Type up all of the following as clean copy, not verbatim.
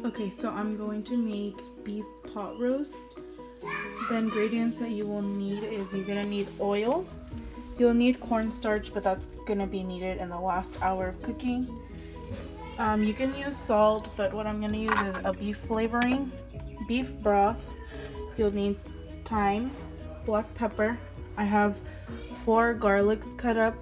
Okay, so I'm going to make beef pot roast. The ingredients that you will need is you're gonna need oil. You'll need cornstarch, but that's gonna be needed in the last hour of cooking. You can use salt, but what I'm gonna use is a beef flavoring, beef broth. You'll need thyme, black pepper. I have 4 garlics cut up,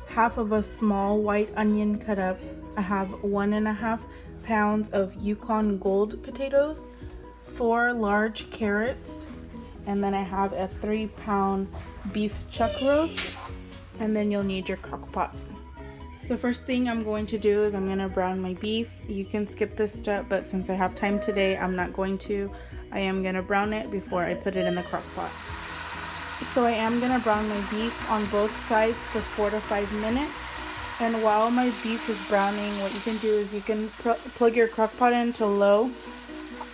half of a small white onion cut up. I have 1.5 pounds of Yukon Gold potatoes, 4 large carrots, and then I have a 3-pound beef chuck roast, and then you'll need your crock pot. The first thing I'm going to do is I'm going to brown my beef. You can skip this step, but since I have time today, I'm not going to. I am going to brown it before I put it in the crock pot. So I am going to brown my beef on both sides for 4 to 5 minutes. And while my beef is browning, what you can do is you can plug your crock pot into low.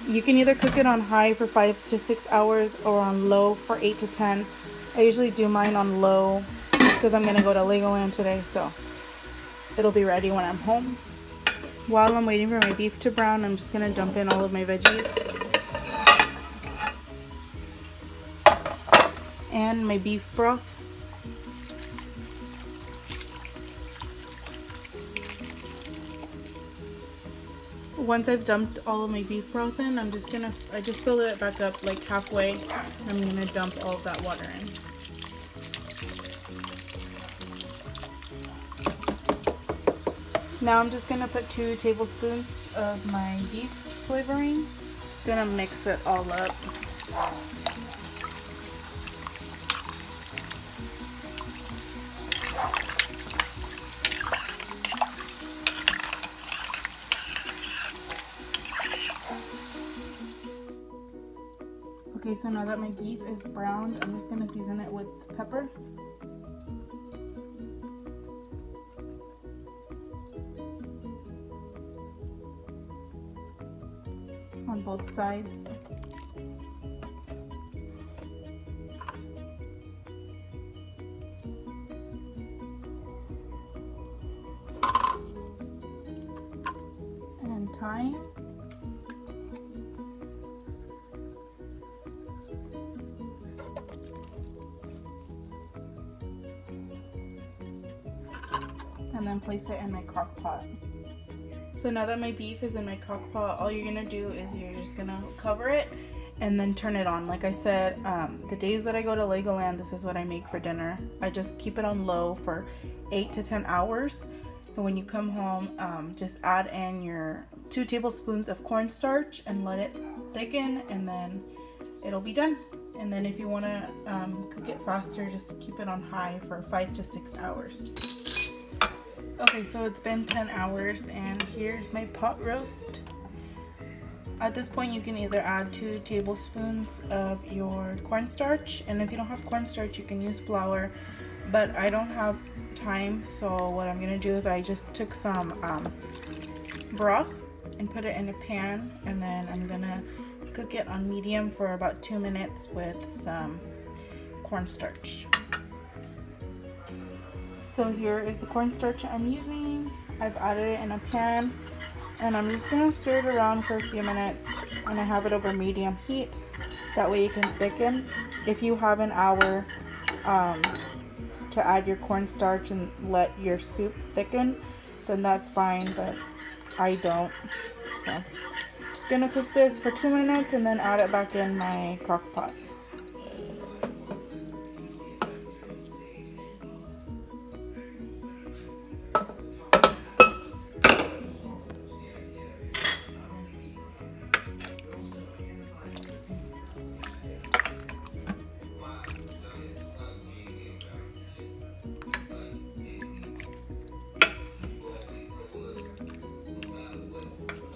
You can either cook it on high for 5 to 6 hours or on low for 8 to 10. I usually do mine on low because I'm going to go to Legoland today, so it'll be ready when I'm home. While I'm waiting for my beef to brown, I'm just going to dump in all of my veggies and my beef broth. Once I've dumped all of my beef broth in, I just filled it back up like halfway. I'm gonna dump all of that water in. Now I'm just gonna put 2 tablespoons of my beef flavoring. Just gonna mix it all up. Okay, so now that my beef is browned, I'm just gonna season it with pepper. On both sides. And thyme. And then place it in my crock pot. So now that my beef is in my crock pot, all you're gonna do is you're just gonna cover it and then turn it on. Like I said, the days that I go to Legoland, this is what I make for dinner. I just keep it on low for 8 to 10 hours. And when you come home, just add in your 2 tablespoons of cornstarch and let it thicken, and then it'll be done. And then if you wanna cook it faster, just keep it on high for 5 to 6 hours. Okay, so it's been 10 hours and here's my pot roast. At this point you can either add 2 tablespoons of your cornstarch, and if you don't have cornstarch you can use flour, but I don't have time, so what I'm gonna do is I just took some broth and put it in a pan, and then I'm gonna cook it on medium for about 2 minutes with some cornstarch. So here is the cornstarch I'm using. I've added it in a pan, and I'm just gonna stir it around for a few minutes, and I have it over medium heat. That way you can thicken. If you have an hour to add your cornstarch and let your soup thicken, then that's fine, but I don't. So just gonna cook this for 2 minutes and then add it back in my crock pot.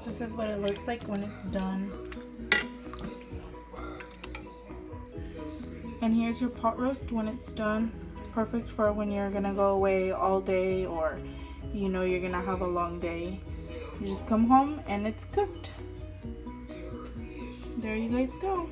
This is what it looks like when it's done. And here's your pot roast when it's done. It's perfect for when you're gonna go away all day, or you know you're gonna have a long day. You just come home and it's cooked. There you guys go.